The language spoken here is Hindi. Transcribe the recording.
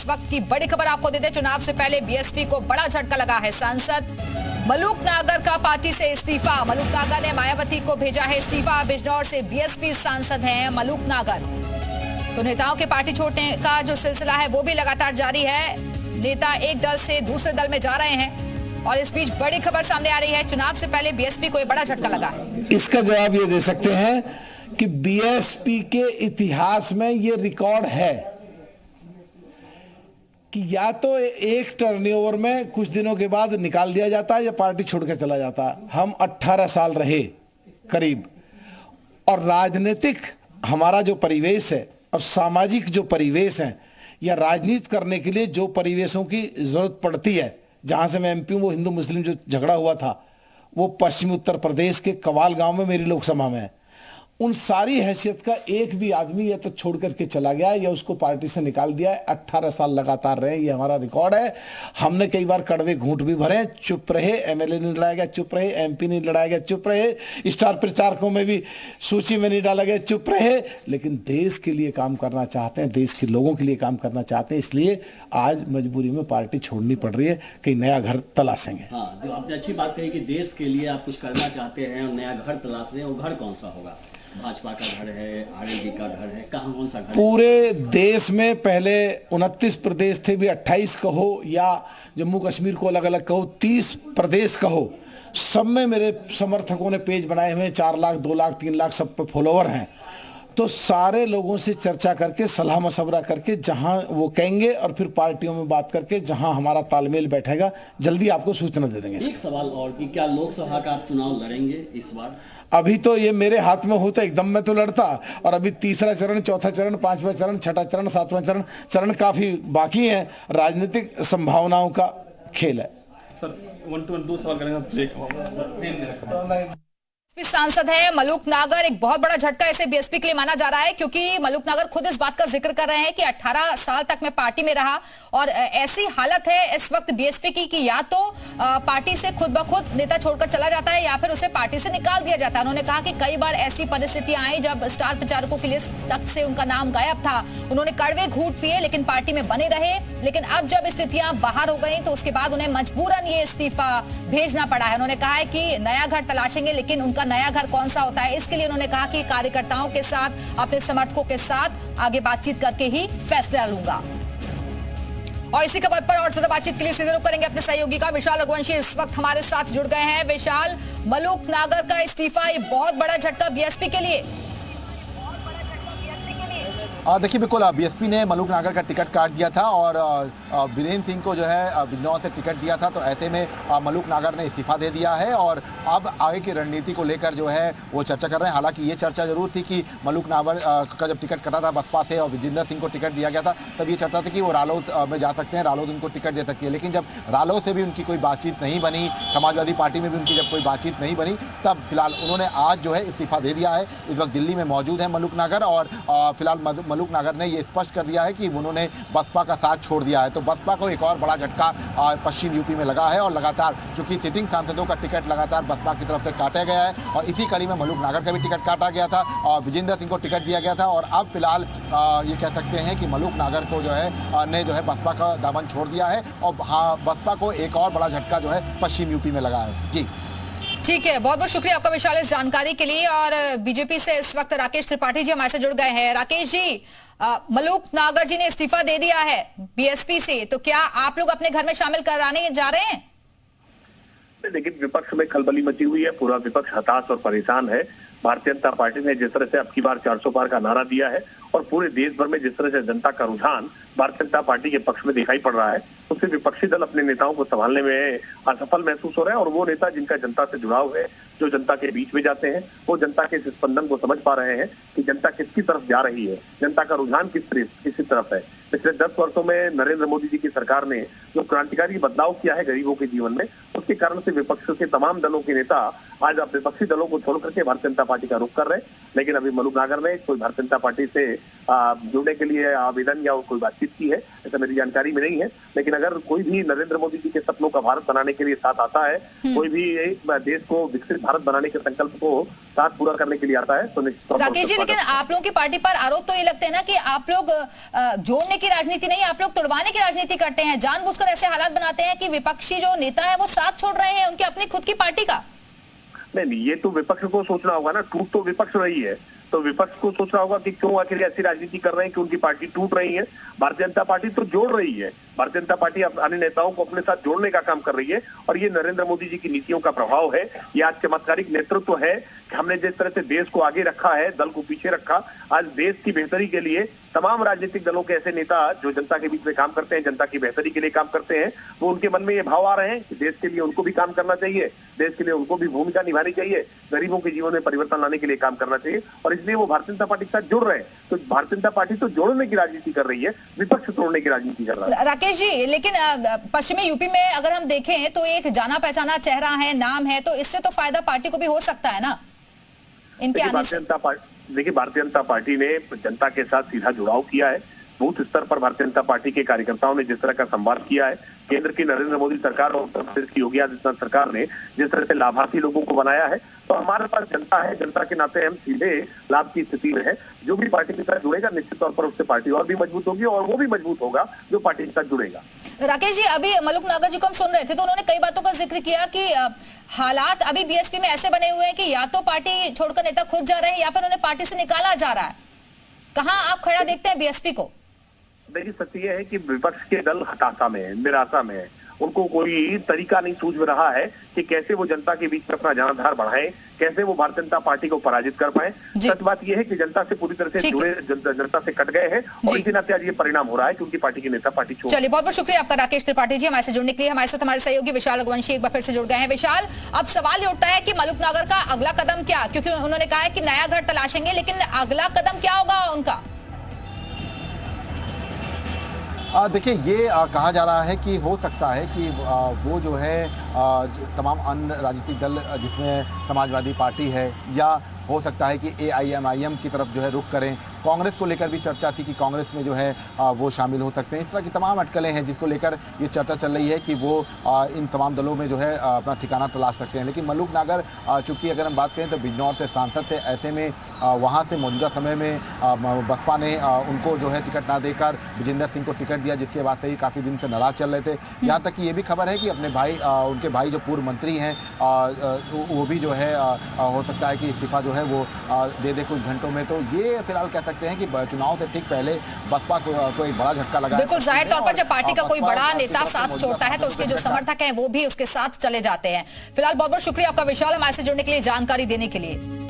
इस वक्त की बड़ी खबर आपको देते हैं। चुनाव से पहले बीएसपी को बड़ा झटका लगा है। सांसद मलूक नागर का पार्टी से इस्तीफा। मलूक नागर ने मायावती को भेजा है इस्तीफा। बिजनौर से बीएसपी सांसद हैं मलूक नागर। तो नेताओं के पार्टी छोड़ने का जो सिलसिला है वो भी लगातार जारी है। नेता एक दल से दूसरे दल में जा रहे हैं और इस बीच बड़ी खबर सामने आ रही है। चुनाव से पहले बीएसपी को एक बड़ा झटका लगा है। इसका जवाब ये दे सकते हैं कि बीएसपी के इतिहास में ये रिकॉर्ड है कि या तो एक टर्नओवर में कुछ दिनों के बाद निकाल दिया जाता है या पार्टी छोड़ के चला जाता है। हम 18 साल रहे करीब, और राजनीतिक हमारा जो परिवेश है और सामाजिक जो परिवेश है या राजनीति करने के लिए जो परिवेशों की जरूरत पड़ती है, जहां से मैं एमपी हूं, वो हिंदू मुस्लिम जो झगड़ा हुआ था वो पश्चिमी उत्तर प्रदेश के कवाल गांव में मेरी लोकसभा में है। उन सारी हैसियत का एक भी आदमी या तो छोड़ करके चला गया या उसको पार्टी से निकाल दिया है। 18 साल लगातार रहे, ये हमारा रिकॉर्ड है। हमने कई बार कड़वे घूंट भी भरे, चुप रहे। एमएलए नहीं लड़ाया गया, चुप रहे। एमपी नहीं लड़ाया गया, चुप रहे। स्टार प्रचारकों में भी सूची में नहीं डाला गया, चुप रहे। लेकिन देश के लिए काम करना चाहते हैं, देश के लोगों के लिए काम करना चाहते हैं, इसलिए आज मजबूरी में पार्टी छोड़नी पड़ रही है। कहीं नया घर तलाशेंगे। हाँ, जो आपने अच्छी बात कही कि देश के लिए आप कुछ करना चाहते हैं और नया घर तलाश रहे हैं, वो घर कौन सा होगा? भाजपा का घर है, आरएलडी का घर है, कहाँ कौन सा घर? पूरे देश में पहले 29 प्रदेश थे, भी 28 कहो या जम्मू कश्मीर को अलग अलग कहो, 30 प्रदेश कहो, सब में मेरे समर्थकों ने पेज बनाए हुए हैं। 4 लाख, 2 लाख, 3 लाख सब पे फॉलोवर हैं। तो सारे लोगों से चर्चा करके, सलाह मशवरा करके, जहां वो कहेंगे और फिर पार्टियों में बात करके जहां हमारा तालमेल बैठेगा, जल्दी आपको सूचना दे देंगे। एक सवाल और कि क्या लोकसभा का आप चुनाव लड़ेंगे इस बार? अभी तो ये मेरे हाथ में होता एकदम मैं तो लड़ता, और अभी तीसरा चरण, चौथा चरण, 5वां चरण, 6ठा चरण, 7वां चरण काफी बाकी है। राजनीतिक संभावनाओं का खेल है। सर 1 to 2 सवाल करेंगे। सांसद है मलूक नागर। एक बहुत बड़ा झटका इसे बीएसपी के लिए माना जा रहा है, क्योंकि मलूक नागर खुद इस बात का जिक्र कर रहे हैं कि 18 साल तक मैं पार्टी में रहा और ऐसी हालत है इस वक्त बीएसपी की कि या तो पार्टी से खुद ब खुद नेता छोड़कर चला जाता है या फिर उसे पार्टी से निकाल दिया जाता है। उन्होंने कहा कि कई बार ऐसी परिस्थितियां आई जब स्टार प्रचारकों की लिस्ट तक से उनका नाम गायब था। उन्होंने कड़वे घूंट पिए लेकिन पार्टी में बने रहे, लेकिन अब जब स्थितियां बाहर हो गई तो उसके बाद उन्हें मजबूरन ये इस्तीफा भेजना पड़ा है। उन्होंने कहा है कि नया घर तलाशेंगे, लेकिन उनका नया घर कौन सा होता है इसके लिए उन्होंने कहा कि कार्यकर्ताओं के साथ, अपने समर्थकों के साथ आगे बातचीत करके ही फैसला लूंगा। और इसी खबर पर और ज्यादा बातचीत के लिए सीधे रुख करेंगे अपने सहयोगी का। विशाल रघुवंशी इस वक्त हमारे साथ जुड़ गए हैं। विशाल, मलूक नागर का इस्तीफा, ये बहुत बड़ा झटका बीएसपी के लिए। देखिए, बिल्कुल बीएसपी ने मलूक नागर का टिकट काट दिया था और वीरेंद्र सिंह को जो है बिजनौर से टिकट दिया था। तो ऐसे में मलूक नागर ने इस्तीफा दे दिया है और अब आगे की रणनीति को लेकर जो है वो चर्चा कर रहे हैं। हालांकि ये चर्चा जरूर थी कि मलूक नागर का जब टिकट कटा था बसपा से और विजेंद्र सिंह को टिकट दिया गया था, तब ये चर्चा थी कि वो रालोद में जा सकते हैं, रालोद उनको टिकट दे सकती है। लेकिन जब रालोद से भी उनकी कोई बातचीत नहीं बनी, समाजवादी पार्टी में भी उनकी जब कोई बातचीत नहीं बनी, तब फिलहाल उन्होंने आज जो है इस्तीफा दे दिया है। इस वक्त दिल्ली में मौजूद है मलूक नागर और फिलहाल मलूक नागर ने ये स्पष्ट कर दिया है कि उन्होंने बसपा का साथ छोड़ दिया है। तो बसपा को एक और बड़ा झटका पश्चिम यूपी में लगा है और लगातार चूंकि सिटिंग सांसदों का टिकट लगातार बसपा की तरफ से काटा गया है और इसी कड़ी में मलूक नागर का भी टिकट काटा गया था और विजेंद्र सिंह को टिकट दिया गया था। और अब फिलहाल ये कह सकते हैं कि मलूक नागर को जो है ने जो है बसपा का दामन छोड़ दिया है और बसपा को एक और बड़ा झटका जो है पश्चिम यूपी में लगा है। जी ठीक है, बहुत बहुत शुक्रिया आपका विशाल इस जानकारी के लिए। और बीजेपी से इस वक्त राकेश त्रिपाठी जी हमारे से जुड़ गए हैं। राकेश जी, मलूक नागर जी ने इस्तीफा दे दिया है बीएसपी से, तो क्या आप लोग अपने घर में शामिल कराने जा रहे हैं? लेकिन विपक्ष में खलबली मची हुई है, पूरा विपक्ष हताश और परेशान है। भारतीय जनता पार्टी ने जिस तरह से अब की बार 400 पार का नारा दिया है और पूरे देश भर में जिस तरह से जनता का रुझान भारतीय जनता पार्टी के पक्ष में दिखाई पड़ रहा है, उससे विपक्षी दल अपने नेताओं को संभालने में असफल महसूस हो रहे हैं। और वो नेता जिनका जनता से जुड़ाव है, जो जनता के बीच में जाते हैं, वो जनता के स्पंदन को समझ पा रहे हैं कि जनता किसकी तरफ जा रही है, जनता का रुझान किसी तरफ है। पिछले 10 वर्षों में नरेंद्र मोदी जी की सरकार ने जो क्रांतिकारी बदलाव किया है गरीबों के जीवन में, उसके कारण से विपक्ष के तमाम दलों के नेता आज अब विपक्षी दलों को छोड़ करके भारतीय जनता पार्टी का रुख कर रहे हैं। लेकिन अभी मलूक नागर ने कोई भारतीय जनता पार्टी से जुड़ने के लिए आवेदन या कोई बातचीत की है, ऐसा मेरी जानकारी में नहीं है। लेकिन अगर कोई भी नरेंद्र मोदी जी के सपनों का भारत बनाने के लिए साथ आता है, कोई भी देश को विकसित भारत बनाने के संकल्प को साथ पूरा करने के लिए आता है तो निश्चित तौर पर राकेश जी, लेकिन आप लोगों की पार्टी पर आरोप तो ये लगते हैं ना कि आप लोग जोड़ने की राजनीति नहीं, आप लोग तोड़वाने की राजनीति करते हैं, जानबूझकर ऐसे हालात बनाते हैं कि विपक्षी जो नेता है वो साथ छोड़ रहे हैं उनकी अपनी खुद की पार्टी का। नहीं, ये तो विपक्ष को सोचना होगा ना, टूट तो विपक्ष रही है, तो विपक्ष को सोचना होगा कि क्यों आखिर ऐसी राजनीति कर रहे हैं कि उनकी पार्टी टूट रही है। भारतीय जनता पार्टी तो जोड़ रही है, भारतीय जनता पार्टी अन्य नेताओं को अपने साथ जोड़ने का काम कर रही है, और ये नरेंद्र मोदी जी की नीतियों का प्रभाव है। ये आज चमत्कारिक नेतृत्व है कि हमने जिस तरह से देश को आगे रखा है, दल को पीछे रखा, आज देश की बेहतरी के लिए तमाम राजनीतिक दलों के ऐसे नेता जो जनता के बीच में काम करते हैं, जनता की बेहतरी के लिए काम करते हैं, वो उनके मन में ये भाव आ रहे हैं कि देश के लिए उनको भी काम करना चाहिए, देश के लिए उनको भी भूमिका निभानी चाहिए, गरीबों के जीवन में परिवर्तन लाने के लिए काम करना चाहिए, और इसलिए वो भारतीय जनता पार्टी के साथ जुड़ रहे हैं। तो भारतीय जनता पार्टी तो जोड़ने की राजनीति कर रही है, विपक्ष तोड़ने की राजनीति कर रहा है। राकेश जी, लेकिन पश्चिमी यूपी में अगर हम देखें तो एक जाना पहचाना चेहरा है, नाम है, तो इससे तो फायदा पार्टी को भी हो सकता है ना इनके आने से। देखिए, भारतीय जनता पार्टी ने जनता के साथ सीधा जुड़ाव किया है। बूथ स्तर पर भारतीय जनता पार्टी के कार्यकर्ताओं ने जिस तरह का संवाद किया है, केंद्र की नरेंद्र मोदी सरकार और उत्तर प्रदेश की योगी आदित्यनाथ सरकार ने जिस तरह से लाभार्थी लोगों को बनाया है, तो हमारे पास जनता है, जनता के नाते हम सीधे लाभ की स्थिति में है। जो भी पार्टी के साथ जुड़ेगा निश्चित तौर पर उससे पार्टी और भी मजबूत होगी, और वो भी मजबूत होगा जो पार्टी के साथ जुड़ेगा। राकेश जी, अभी मलूक नागर जी को हम सुन रहे थे तो उन्होंने कई बातों का जिक्र किया कि हालात अभी बीएसपी में ऐसे बने हुए हैं कि या तो पार्टी छोड़कर नेता खुद जा रहे हैं या फिर उन्हें पार्टी से निकाला जा रहा है। कहां आप खड़ा देखते हैं बीएसपी को? देखिए, सत्य यह है कि विपक्ष के दल हताशा में है, निराशा में है, उनको कोई तरीका नहीं सूझ रहा है कि कैसे वो जनता के बीच में अपना जनाधार बढ़ाएं, कैसे वो भारतीय जनता पार्टी को पराजित कर पाए। सच बात यह है कि जनता से पूरी तरह से जुड़े, जनता से कट गए हैं, और इसी नाते आज ये परिणाम हो रहा है कि उनकी पार्टी के नेता पार्टी छोड़। चलिए, बहुत बहुत शुक्रिया आपका राकेश त्रिपाठी जी हमारे साथ जुड़ने के लिए। हमारे साथ हमारे सहयोगी विशाल रघुवंशी एक बार फिर से जुड़ गए हैं। विशाल, अब सवाल ये उठता है कि मलूक नागर का अगला कदम क्या, क्योंकि उन्होंने कहा है कि नया घर तलाशेंगे, लेकिन अगला कदम क्या होगा उनका? देखिए, ये कहा जा रहा है कि हो सकता है कि वो जो है तमाम अन्य राजनीतिक दल जिसमें समाजवादी पार्टी है, या हो सकता है कि AIMIM की तरफ जो है रुख करें। कांग्रेस को लेकर भी चर्चा थी कि कांग्रेस में जो है वो शामिल हो सकते हैं। इस तरह की तमाम अटकलें हैं जिसको लेकर ये चर्चा चल रही है कि वो इन तमाम दलों में जो है अपना ठिकाना तलाश सकते हैं। लेकिन मलूक नागर चूँकि अगर हम बात करें तो बिजनौर से सांसद थे, ऐसे में वहाँ से मौजूदा समय में बसपा ने उनको जो है टिकट ना देकर विजेंद्र सिंह को टिकट दिया, जिसके बाद से ही काफ़ी दिन से नाराज चल रहे थे। यहाँ तक कि ये भी खबर है कि अपने भाई उनके भाई जो पूर्व मंत्री हैं वो भी जो है हो सकता है कि इस्तीफा जो है वो दे दे कुछ घंटों में। तो ये फिलहाल कह सकते हैं कि चुनाव से ठीक पहले बसपा को एक बड़ा झटका लगा। बिल्कुल, जाहिर तौर पर जब पार्टी का कोई बड़ा नेता साथ छोड़ता है तो उसके जो समर्थक हैं वो भी उसके साथ चले जाते हैं। फिलहाल बहुत बहुत शुक्रिया आपका विशाल, हमारे से जुड़ने के लिए, जानकारी देने के लिए।